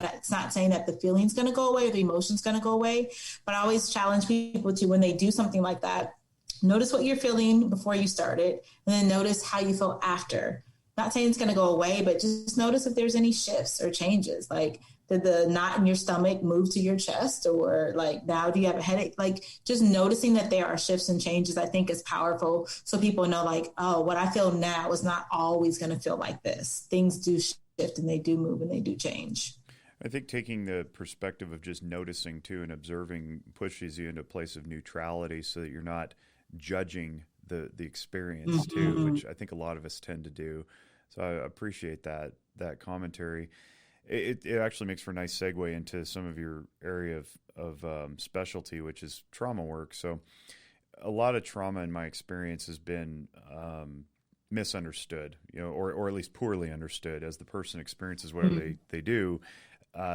it's not saying that the feeling's going to go away or the emotion's going to go away. But I always challenge people to, when they do something like that, notice what you're feeling before you start it, and then notice how you feel after. Not saying it's going to go away, but just notice if there's any shifts or changes. Like, did the knot in your stomach move to your chest, or like now do you have a headache? Like, just noticing that there are shifts and changes, I think, is powerful. So people know, like, oh, what I feel now is not always going to feel like this. Things do shift and they do move and they do change. I think taking the perspective of just noticing too and observing pushes you into a place of neutrality, so that you're not judging the experience too, which I think a lot of us tend to do. So I appreciate that commentary. It actually makes for a nice segue into some of your area of specialty, which is trauma work. So a lot of trauma, in my experience, has been misunderstood, or at least poorly understood. As the person experiences whatever they do,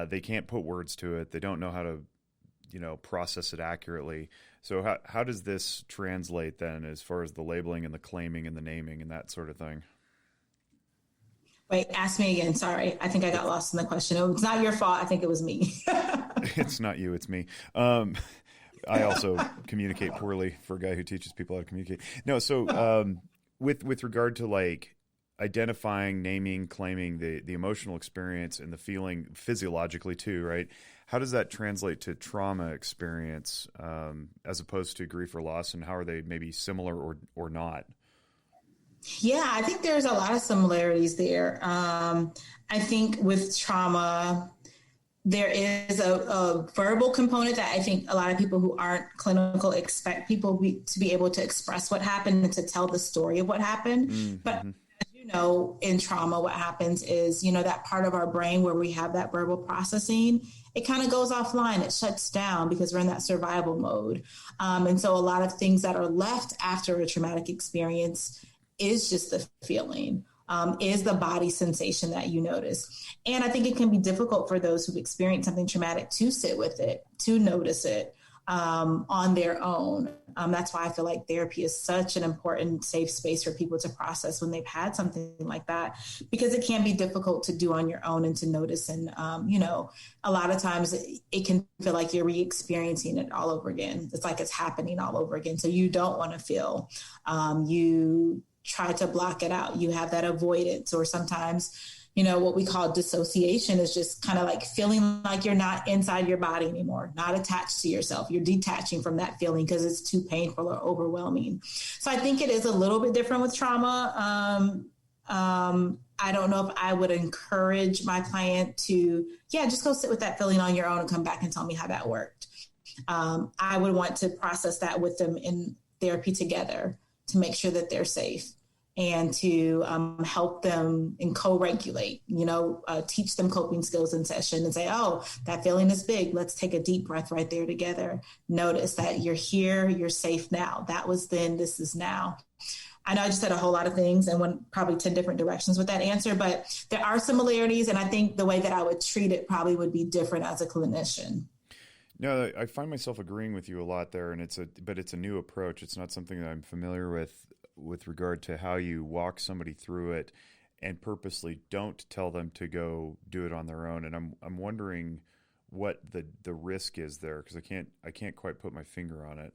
they can't put words to it. They don't know how to, process it accurately. So how does this translate then, as far as the labeling and the claiming and the naming and that sort of thing? Wait, ask me again. Sorry. I think I got lost in the question. It's not your fault. I think it was me. It's not you. It's me. I also communicate poorly for a guy who teaches people how to communicate. No. So with regard to like identifying, naming, claiming the emotional experience and the feeling physiologically too, right? How does that translate to trauma experience as opposed to grief or loss, and how are they maybe similar or not? Yeah, I think there's a lot of similarities there. I think with trauma, there is a verbal component that I think a lot of people who aren't clinical expect people to be able to express what happened and to tell the story of what happened. Mm-hmm. But in trauma, what happens is, that part of our brain where we have that verbal processing, it kind of goes offline. It shuts down because we're in that survival mode. And so a lot of things that are left after a traumatic experience is just the feeling, is the body sensation that you notice. And I think it can be difficult for those who've experienced something traumatic to sit with it, to notice it on their own. That's why I feel like therapy is such an important safe space for people to process when they've had something like that, because it can be difficult to do on your own and to notice. And, a lot of times it can feel like you're re-experiencing it all over again. It's like it's happening all over again. So you don't want to feel, you try to block it out. You have that avoidance, or sometimes, what we call dissociation is just kind of like feeling like you're not inside your body anymore, not attached to yourself. You're detaching from that feeling because it's too painful or overwhelming. So I think it is a little bit different with trauma. I don't know if I would encourage my client to, just go sit with that feeling on your own and come back and tell me how that worked. I would want to process that with them in therapy together to make sure that they're safe, and to help them and co-regulate, teach them coping skills in session and say, oh, that feeling is big. Let's take a deep breath right there together. Notice that you're here, you're safe now. That was then, this is now. I know I just said a whole lot of things and went probably 10 different directions with that answer, but there are similarities. And I think the way that I would treat it probably would be different as a clinician. No, I find myself agreeing with you a lot there, and it's a new approach. It's not something that I'm familiar with regard to how you walk somebody through it and purposely don't tell them to go do it on their own. And I'm wondering what the risk is there, because I can't quite put my finger on it.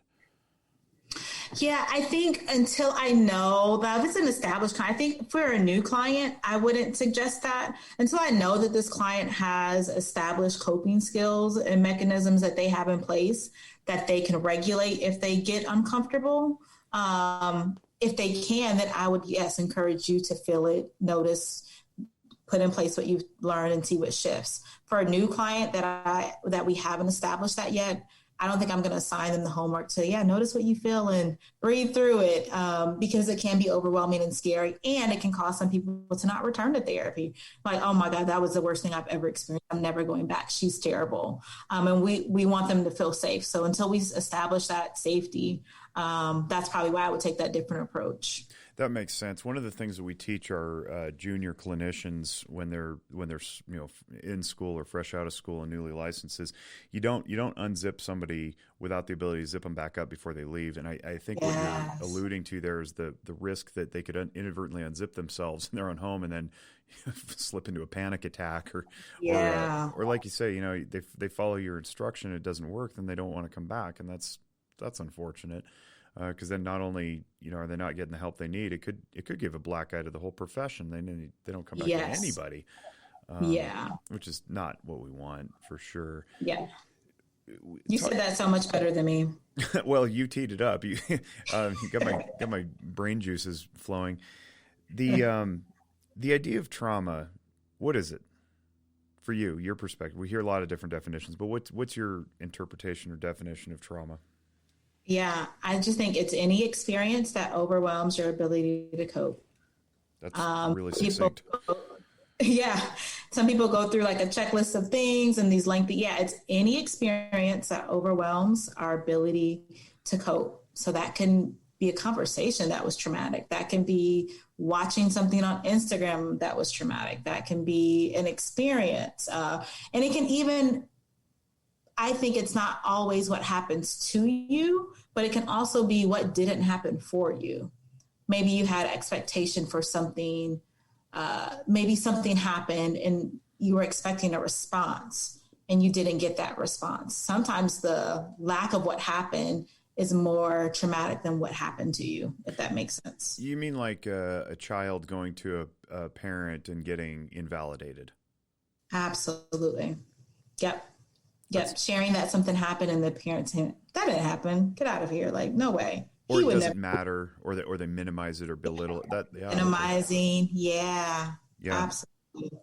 Yeah, I think until I know that if it's an established client, I think for a new client, I wouldn't suggest that until I know that this client has established coping skills and mechanisms that they have in place that they can regulate if they get uncomfortable. If they can, then I would, encourage you to feel it, notice, put in place what you've learned and see what shifts. For a new client that we haven't established that yet, I don't think I'm going to assign them the homework to, notice what you feel and breathe through it, because it can be overwhelming and scary, and it can cause some people to not return to therapy. Like, oh my God, that was the worst thing I've ever experienced. I'm never going back. She's terrible. And we want them to feel safe. So until we establish that safety, that's probably why I would take that different approach. That makes sense. One of the things that we teach our junior clinicians when they're in school or fresh out of school and newly licensed is you don't unzip somebody without the ability to zip them back up before they leave. And I think what you're alluding to there is the risk that they could inadvertently unzip themselves in their own home and then slip into a panic attack or like you say, they follow your instruction, it doesn't work, then they don't want to come back, and that's unfortunate. Because then not only are they not getting the help they need, it could give a black eye to the whole profession. They don't come back to anybody. Which is not what we want for sure. Yeah, you said that so much better than me. Well, you teed it up. You got my brain juices flowing. The idea of trauma, what is it for you? Your perspective. We hear a lot of different definitions, but what's your interpretation or definition of trauma? Yeah, I just think it's any experience that overwhelms your ability to cope. That's really succinct. Some people go through like a checklist of things and these lengthy, it's any experience that overwhelms our ability to cope. So that can be a conversation that was traumatic. That can be watching something on Instagram that was traumatic. That can be an experience. And it can even, I think it's not always what happens to you, but it can also be what didn't happen for you. Maybe you had expectation for something. Maybe something happened and you were expecting a response and you didn't get that response. Sometimes the lack of what happened is more traumatic than what happened to you, if that makes sense. You mean like a child going to a parent and getting invalidated? Absolutely. Yep. Sharing that something happened and the parents saying, that didn't happen. Get out of here. Like, no way. Or it doesn't matter, or they minimize it or belittle it. Minimizing. Yeah. Absolutely.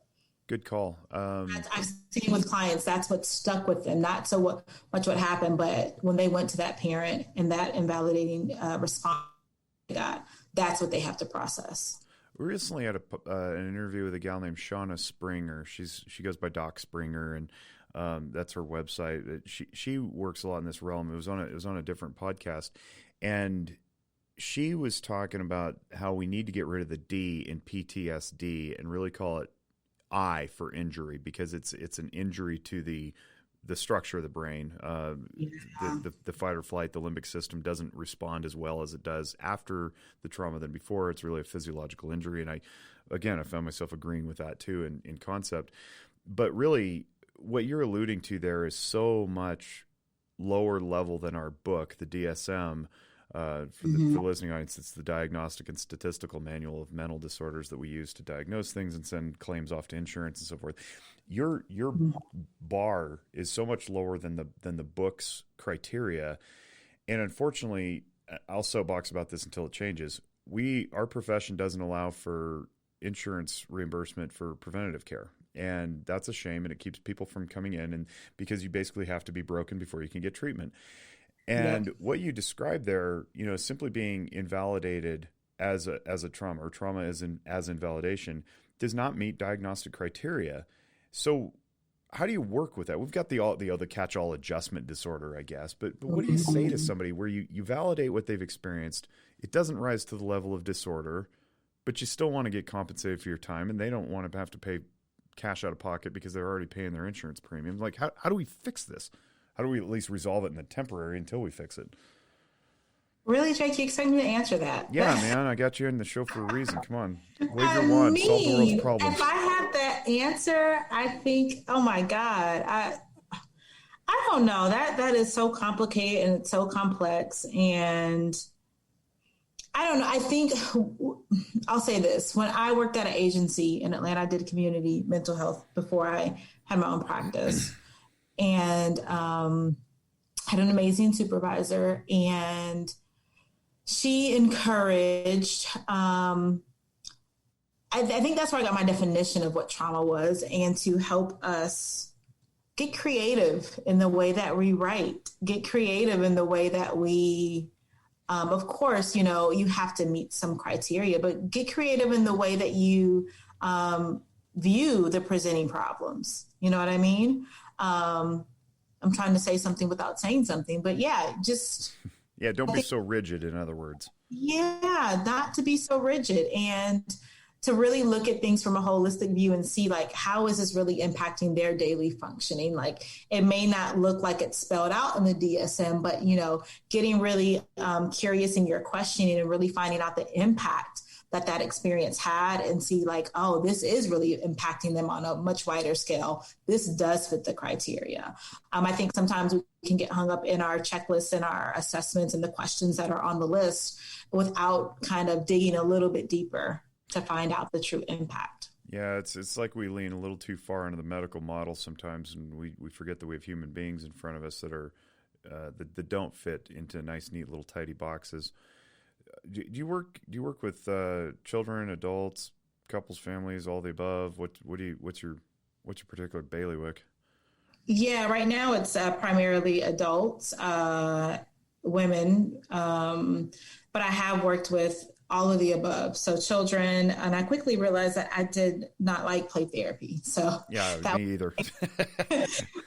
Good call. I've seen with clients, that's what stuck with them. Not so much what happened, but when they went to that parent and that invalidating response they got, that's what they have to process. We recently had an interview with a gal named Shauna Springer. She goes by Doc Springer, and that's her website. She works a lot in this realm. It was on a different podcast, and she was talking about how we need to get rid of the D in PTSD and really call it I for injury, because it's an injury to the structure of the brain. The fight or flight, the limbic system doesn't respond as well as it does after the trauma than before. It's really a physiological injury, and I found myself agreeing with that too in concept. But really, what you're alluding to there is so much lower level than our book, the DSM. For the listening audience, it's the Diagnostic and Statistical Manual of Mental Disorders that we use to diagnose things and send claims off to insurance and so forth. Your bar is so much lower than the book's criteria, and unfortunately, I'll soapbox about this until it changes. Our profession doesn't allow for insurance reimbursement for preventative care. And that's a shame, and it keeps people from coming in, and because you basically have to be broken before you can get treatment. And what you described there, simply being invalidated as a trauma, or trauma as invalidation, does not meet diagnostic criteria. So how do you work with that? We've got the catch-all adjustment disorder, I guess, but what do you say to somebody where you validate what they've experienced, it doesn't rise to the level of disorder, but you still want to get compensated for your time, and they don't want to have to pay cash out of pocket because they're already paying their insurance premiums? Like, how do we fix this? How do we at least resolve it in the temporary until we fix it? Really, Jake, you expect me to answer that? Yeah, man, I got you in the show for a reason. Come on, wave your wand, solve the world's problems. If I had that answer, I think, oh my God, I don't know. That is so complicated and it's so complex, and I don't know. I think I'll say this. When I worked at an agency in Atlanta, I did community mental health before I had my own practice, and had an amazing supervisor, and she encouraged, I think that's where I got my definition of what trauma was, and to help us get creative in the way that we write, get creative in the way that we, of course, you have to meet some criteria, but get creative in the way that you view the presenting problems. You know what I mean? I'm trying to say something without saying something, but yeah, just... Yeah, don't be so rigid, in other words. Yeah, not to be so rigid and to really look at things from a holistic view and see like how is this really impacting their daily functioning. Like it may not look like it's spelled out in the DSM, but getting really curious in your questioning and really finding out the impact that experience had and see like, oh, this is really impacting them on a much wider scale. This does fit the criteria. I think sometimes we can get hung up in our checklists and our assessments and the questions that are on the list without kind of digging a little bit deeper to find out the true impact. Yeah, it's like we lean a little too far into the medical model sometimes, and we forget that we have human beings in front of us that are that don't fit into nice, neat little tidy boxes. Do you work with children, adults, couples, families, all the above? What's your particular bailiwick? Yeah, right now it's primarily adults, women, but I have worked with all of the above. So children, and I quickly realized that I did not like play therapy. So yeah, me either.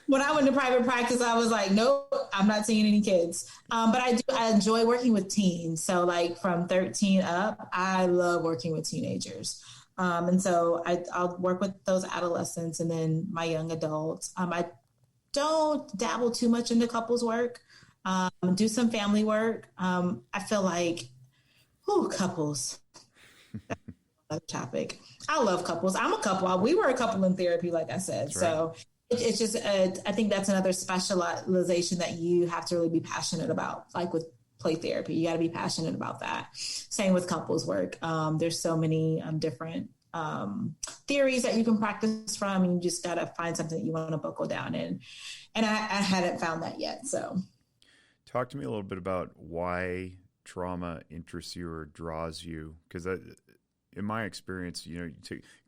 When I went to private practice, I was like, nope, I'm not seeing any kids. But I enjoy working with teens. So like from 13 up, I love working with teenagers. And so I'll work with those adolescents and then my young adults. I don't dabble too much into couples work, do some family work. I feel like, couples. Another topic. I love couples. I'm a couple. We were a couple in therapy, like I said. That's so right. It's just, I think that's another specialization that you have to really be passionate about. Like with play therapy, you got to be passionate about that. Same with couples work. There's so many different theories that you can practice from, and you just got to find something that you want to buckle down in. And I hadn't found that yet. So talk to me a little bit about why trauma interests you or draws you, because in my experience,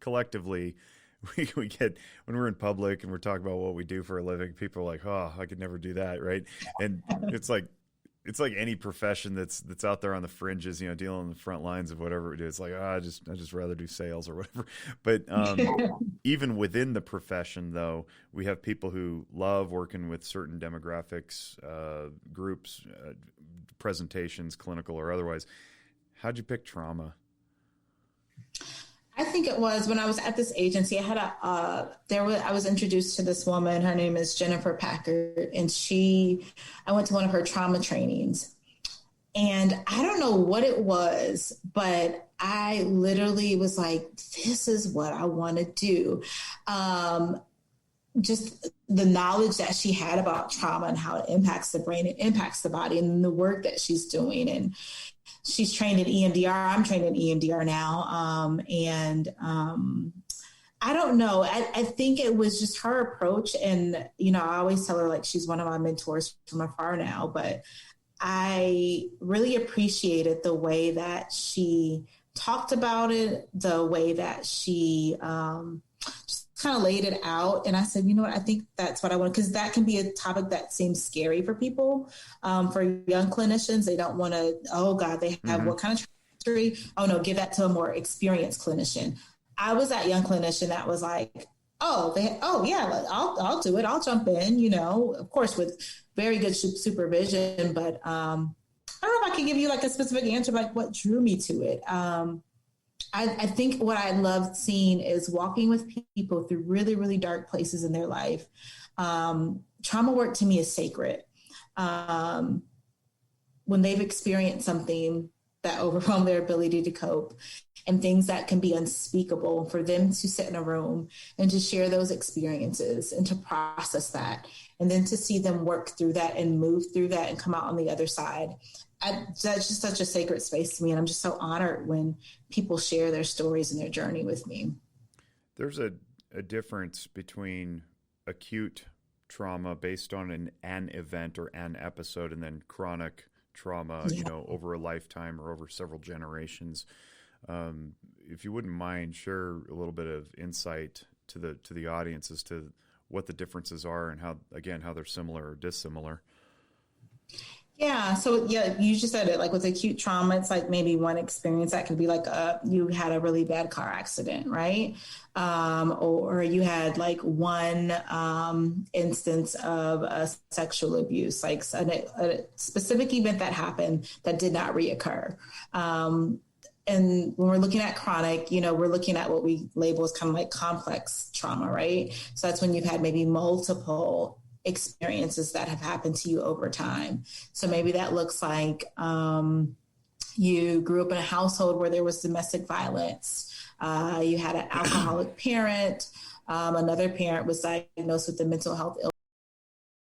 collectively we get, when we're in public and we're talking about what we do for a living, people are like, oh, I could never do that, right? And it's like any profession that's out there on the fringes, dealing on the front lines of whatever we do. It's like, I just rather do sales or whatever. But even within the profession, though, we have people who love working with certain demographics, groups, presentations, clinical or otherwise. How'd you pick trauma? I think it was when I was at this agency. I had I was introduced to this woman. Her name is Jennifer Packard, and I went to one of her trauma trainings, and I don't know what it was, but I literally was like, this is what I want to do. Just the knowledge that she had about trauma and how it impacts the brain, it impacts the body, and the work that she's doing. And she's trained in EMDR. I'm trained in EMDR now. I don't know. I think it was just her approach. And, I always tell her like she's one of my mentors from afar now, but I really appreciated the way that she talked about it, the way that she just kind of laid it out. And I said, you know what, I think that's what I want, because that can be a topic that seems scary for people. For young clinicians, they don't want to, oh God, they have what kind of history? Oh no, give that to a more experienced clinician. I was that young clinician that was like, yeah, I'll do it. I'll jump in, of course, with very good supervision. But I don't know if I can give you like a specific answer, like what drew me to it. I think what I loved seeing is walking with people through really, really dark places in their life. Trauma work to me is sacred. When they've experienced something that overwhelmed their ability to cope and things that can be unspeakable, for them to sit in a room and to share those experiences and to process that, and then to see them work through that and move through that and come out on the other side. That's just such a sacred space to me. And I'm just so honored when people share their stories and their journey with me. There's a difference between acute trauma based on an event or an episode, and then chronic trauma, over a lifetime or over several generations. If you wouldn't mind, share a little bit of insight to the audience as to what the differences are and how they're similar or dissimilar. Yeah. So yeah, you just said it. Like with acute trauma, it's like maybe one experience that could be like you had a really bad car accident, right? Or you had like one instance of sexual abuse, like a specific event that happened that did not reoccur. And when we're looking at chronic, we're looking at what we label as kind of like complex trauma, right? So that's when you've had maybe multiple experiences that have happened to you over time. So maybe that looks like you grew up in a household where there was domestic violence. You had an alcoholic parent. Another parent was diagnosed with a mental health illness.